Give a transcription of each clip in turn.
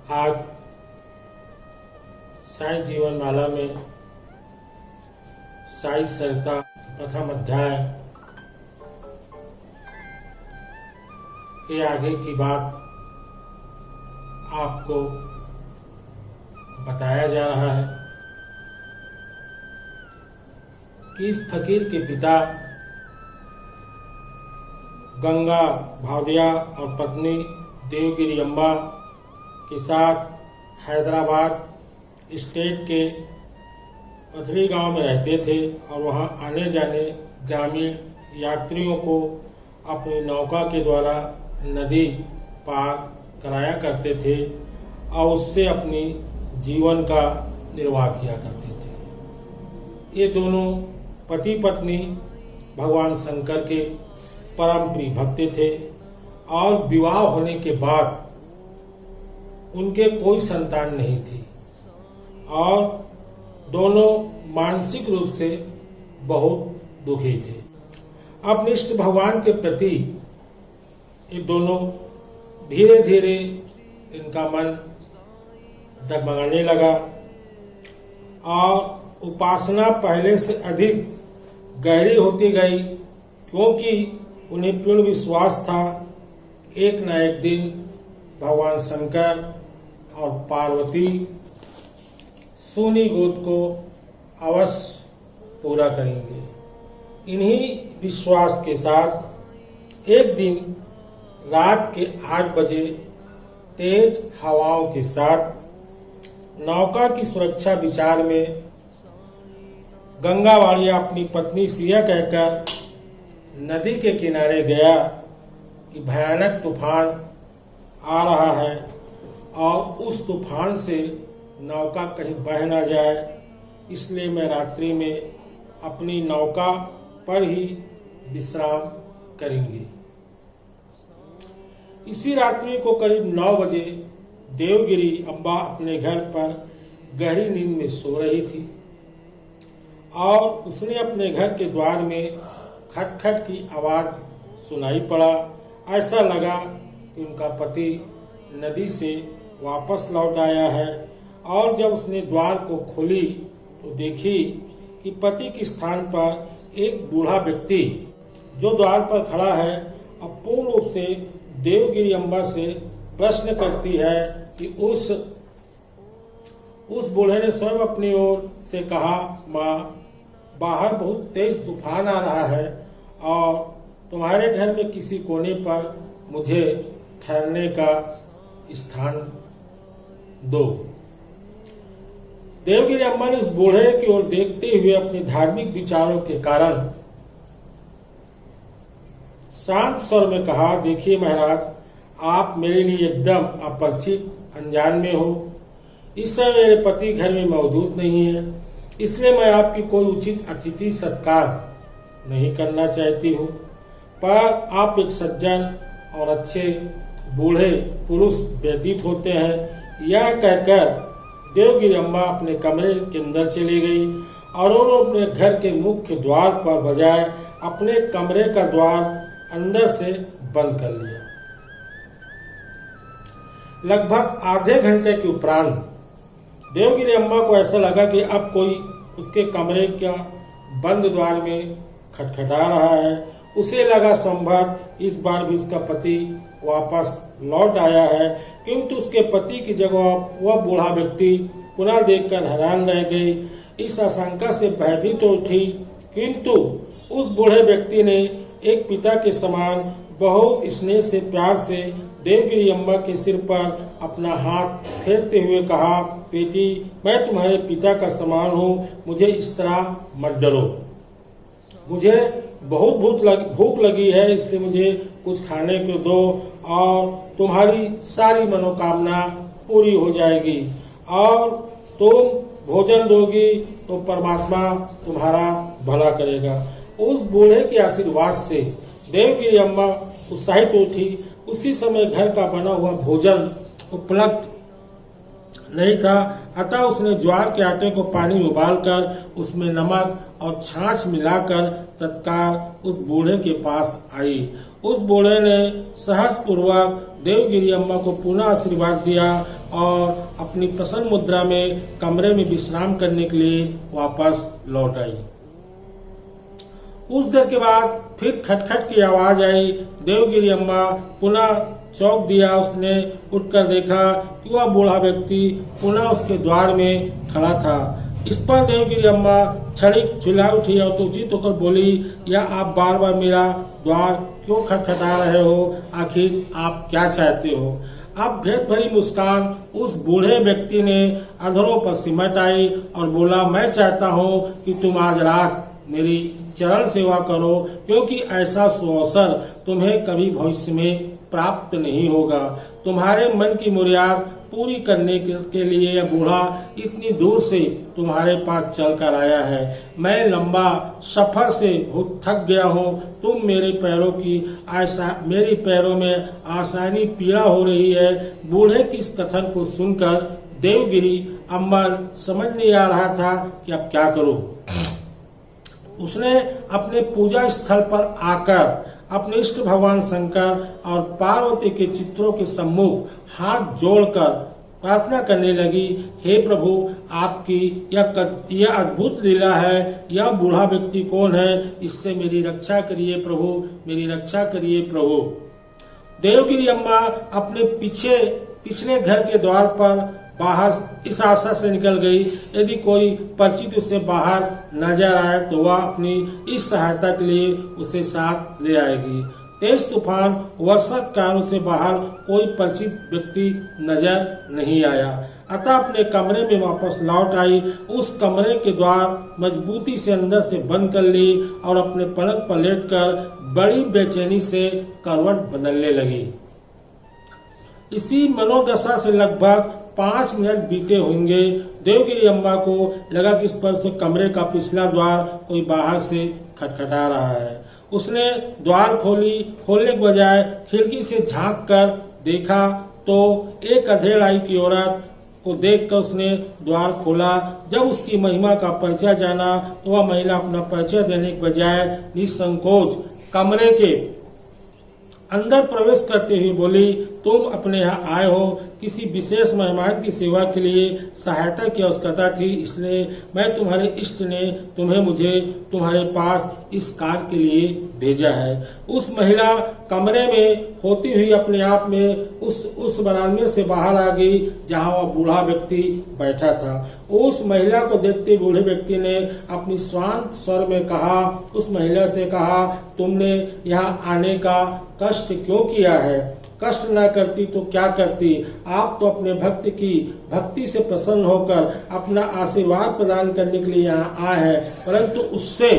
आज साई जीवन माला में साई सरिता प्रथम अध्याय के आगे की बात आपको बताया जा रहा है कि इस फकीर के पिता गंगा भाविया और पत्नी देवगिरी अम्बा के साथ हैदराबाद स्टेट के पथरी गांव में रहते थे और वहां आने जाने ग्रामीण यात्रियों को अपनी नौका के द्वारा नदी पार कराया करते थे और उससे अपनी जीवन का निर्वाह किया करते थे। ये दोनों पति पत्नी भगवान शंकर के परम प्रिय भक्त थे और विवाह होने के बाद उनके कोई संतान नहीं थी और दोनों मानसिक रूप से बहुत दुखी थे। अपने इष्ट भगवान के प्रति ये दोनों धीरे धीरे इनका मन डगमगाने लगा और उपासना पहले से अधिक गहरी होती गई, क्योंकि उन्हें पूर्ण विश्वास था एक न एक दिन भगवान शंकर और पार्वती सोनी गोद को अवश्य पूरा करेंगे। इन्हीं विश्वास के साथ एक दिन रात के 8 बजे तेज हवाओं के साथ नौका की सुरक्षा विचार में गंगावाड़िया अपनी पत्नी से यह कहकर नदी के किनारे गया कि भयानक तूफान आ रहा है और उस तूफान से नौका कहीं बह ना जाए, इसलिए मैं रात्रि में अपनी नौका पर ही विश्राम करेंगे। इसी रात्रि को करीब 9 बजे देवगिरी अम्बा अपने घर पर गहरी नींद में सो रही थी और उसने अपने घर के द्वार में खटखट की आवाज सुनाई पड़ा। ऐसा लगा कि उनका पति नदी से वापस लौट आया है और जब उसने द्वार को खोली तो देखी कि पति के स्थान पर एक बूढ़ा व्यक्ति जो द्वार पर खड़ा है अब पूर्ण रूप से देवगिरी अम्बा से प्रश्न करती है कि उस बूढ़े ने स्वयं अपनी ओर से कहा, माँ, बाहर बहुत तेज तूफान आ रहा है और तुम्हारे घर में किसी कोने पर मुझे ठहरने का स्थान दो। देवगिरी अम्बा ने उस बूढ़े की ओर देखते हुए अपने धार्मिक विचारों के कारण शांत स्वर में कहा, देखिए महाराज, आप मेरे लिए एकदम अपरिचित अनजान में हो। इस समय मेरे पति घर में मौजूद नहीं है, इसलिए मैं आपकी कोई उचित अतिथि सत्कार नहीं करना चाहती हूँ, पर आप एक सज्जन और अच्छे बूढ़े पुरुष व्यतीत होते हैं। यह कहकर देवगिरी अम्बा अपने कमरे के अंदर चली गई और उन्होंने अपने घर के मुख्य द्वार पर बजाय अपने कमरे का द्वार अंदर से बंद कर लिया। लगभग आधे घंटे के उपरांत देवगिरी अम्बा को ऐसा लगा कि अब कोई उसके कमरे का बंद द्वार में खटखटा रहा है। उसे लगा संभव इस बार भी उसका पति वापस लौट आया है, किंतु उसके पति की जगह वह बूढ़ा व्यक्ति पुनः देखकर हैरान रह गई। इस आशंका से भयभीत तो उठी, किंतु उस बूढ़े व्यक्ति ने एक पिता के समान बहुत स्नेह से प्यार से देवगिरी अम्बा के सिर पर अपना हाथ फेरते हुए कहा, बेटी, मैं तुम्हारे पिता का समान हूँ, मुझे इस तरह मत डरो। मुझे बहुत भूख लगी है, इसलिए मुझे कुछ खाने को दो और तुम्हारी सारी मनोकामना पूरी हो जाएगी और तुम भोजन दोगी तो परमात्मा तुम्हारा भला करेगा। उस बूढ़े के आशीर्वाद से देवगिरी अम्बा उत्साहित उठी। उसी समय घर का बना हुआ भोजन उपलब्ध नहीं था, अतः उसने ज्वार के आटे को पानी में उबालकर उसमें नमक और छाछ मिलाकर तत्काल उस बूढ़े के पास आई। उस बूढ़े ने सहज पूर्वक देवगिरी अम्मा को पुनः आशीर्वाद दिया और अपनी प्रसन्न मुद्रा में कमरे में विश्राम करने के लिए वापस लौट आई। उस देर के बाद फिर खटखट की आवाज आई। देवगिरी अम्मा पुनः चौंक दिया। उसने उठकर देखा कि वह बूढ़ा व्यक्ति पुनः उसके द्वार में खड़ा था। इस पर देवगिरी अम्मा क्षणिक चिल्ला उठी और उचित होकर बोली, या आप बार बार मेरा द्वार क्यों खटखटा रहे हो? आखिर आप क्या चाहते हो? अब भेद भरी मुस्कान उस बूढ़े व्यक्ति ने अधरों पर सिमट आई और बोला, मैं चाहता हूँ कि तुम आज रात मेरी चरण सेवा करो, क्योंकि ऐसा सुअवसर तुम्हें कभी भविष्य में प्राप्त नहीं होगा। तुम्हारे मन की मुराद पूरी करने के लिए यह बूढ़ा इतनी दूर से तुम्हारे पास चल कर आया है। मैं लंबा सफर से बहुत थक गया हूँ। तुम मेरे पैरों में आसानी पीड़ा हो रही है। बूढ़े की इस कथन को सुनकर देवगिरी अम्मा समझ नहीं आ रहा था कि अब क्या करूं। उसने अपने पूजा स्थल पर आकर अपने इष्ट भगवान शंकर और पार्वती के चित्रों के सम्मुख हाथ जोड़कर प्रार्थना करने लगी, हे प्रभु, आपकी यह अद्भुत लीला है। यह बूढ़ा व्यक्ति कौन है? इससे मेरी रक्षा करिए प्रभु, मेरी रक्षा करिए प्रभु। देवगिरी अम्मा अपने पिछले घर के द्वार पर बाहर इस आशा से निकल गई, यदि कोई परिचित उसे बाहर नजर आए तो वह अपनी इस सहायता के लिए उसे साथ ले आएगी। तेज तूफान वर्षा के कारण उसे बाहर कोई परिचित व्यक्ति नजर नहीं आया, अतः अपने कमरे में वापस लौट आई। उस कमरे के द्वार मजबूती से अंदर से बंद कर ली और अपने पलंग पर लेटकर बड़ी बेचैनी से करवट बदलने लगी। इसी मनोदशा से लगभग 5 मिनट बीते होंगे। देवगिरी अम्मा को लगा कि इस पर से कमरे का पिछला द्वार कोई बाहर से खटखटा रहा है। उसने द्वार खोलने के बजाय खिड़की से झांक कर देखा तो एक अधेड़ आई की औरत को देखकर उसने द्वार खोला। जब उसकी महिमा का परिचय जाना तो वह महिला अपना परिचय देने के बजाय निसंकोच कमरे के अंदर प्रवेश करते हुए बोली, तुम अपने यहाँ आए हो, किसी विशेष मेहमान की सेवा के लिए सहायता की आवश्यकता थी, इसलिए मैं तुम्हारे इष्ट ने तुम्हें मुझे तुम्हारे पास इस कार्य के लिए भेजा है। उस महिला कमरे में होती हुई अपने आप में उस बरामदे से बाहर आ गई जहाँ वह बूढ़ा व्यक्ति बैठा था। उस महिला को देखते बूढ़े व्यक्ति ने अपनी शांत स्वर में कहा, उस महिला से कहा, तुमने यहाँ आने का कष्ट क्यों किया है? कष्ट न करती तो क्या करती? आप तो अपने भक्ति से प्रसन्न होकर अपना आशीर्वाद प्रदान करने के लिए यहाँ आए हैं, परंतु उससे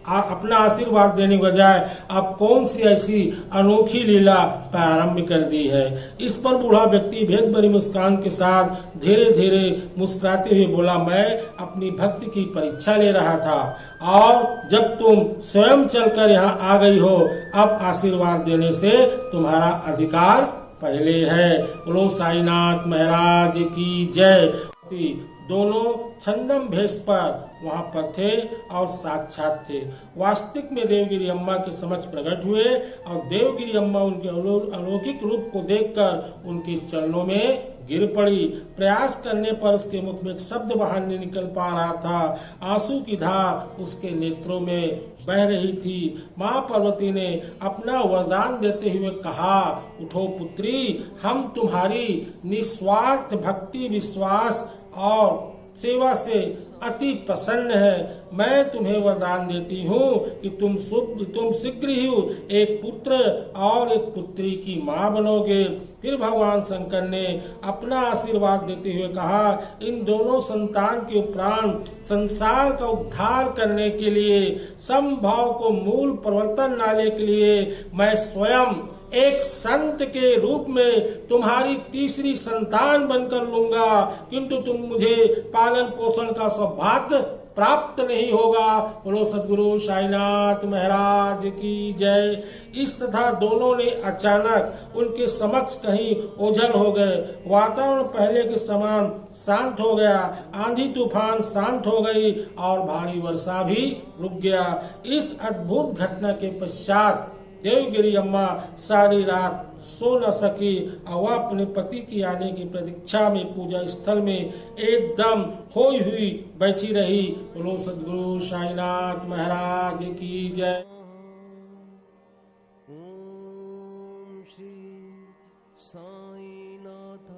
अपना आशीर्वाद देने के बजाय आप कौन सी ऐसी अनोखी लीला प्रारंभ कर दी है? इस पर बूढ़ा व्यक्ति भेद भरी मुस्कान के साथ धीरे धीरे मुस्कुराते हुए बोला, मैं अपनी भक्ति की परीक्षा ले रहा था और जब तुम स्वयं चलकर यहाँ आ गई हो, अब आशीर्वाद देने से तुम्हारा अधिकार पहले है। बोलो साईनाथ महाराज की जय। दोनों छंदम भेष पर वहाँ पर थे और साक्षात थे। वास्तविक में देवगिरी अम्मा के समक्ष प्रकट हुए और देवगिरी अम्मा उनके अलौकिक रूप को देखकर उनके चरणों में गिर पड़ी। प्रयास करने पर उसके मुख में एक शब्द बाहर नहीं निकल पा रहा था। आंसू की धार उसके नेत्रों में बह रही थी। माँ पार्वती ने अपना वरदान देते हुए कहा, उठो पुत्री, हम तुम्हारी निस्वार्थ भक्ति, विश्वास और सेवा से अति प्रसन्न है। मैं तुम्हें वरदान देती हूँ कि तुम शीघ्र ही एक पुत्र और एक पुत्री की माँ बनोगे। फिर भगवान शंकर ने अपना आशीर्वाद देते हुए कहा, इन दोनों संतान के उपरांत संसार का उद्धार करने के लिए, समभाव को मूल परिवर्तन लाने के लिए मैं स्वयं एक संत के रूप में तुम्हारी तीसरी संतान बनकर लूंगा, किंतु तुम मुझे पालन पोषण का सौभाग्य प्राप्त नहीं होगा। बोलो सद्गुरु साईनाथ महाराज की जय। इस तथा दोनों ने अचानक उनके समक्ष कहीं ओझल हो गए। वातावरण पहले के समान शांत हो गया। आंधी तूफान शांत हो गई और भारी वर्षा भी रुक गया। इस अद्भुत घटना के पश्चात देवगिरी अम्मा सारी रात सो न सकी और वह अपने पति की आने की प्रतीक्षा में पूजा स्थल में एकदम खोई हुई बैठी रही। बोलो सद्गुरु साईनाथ महाराज की जय। ओम श्री साईनाथ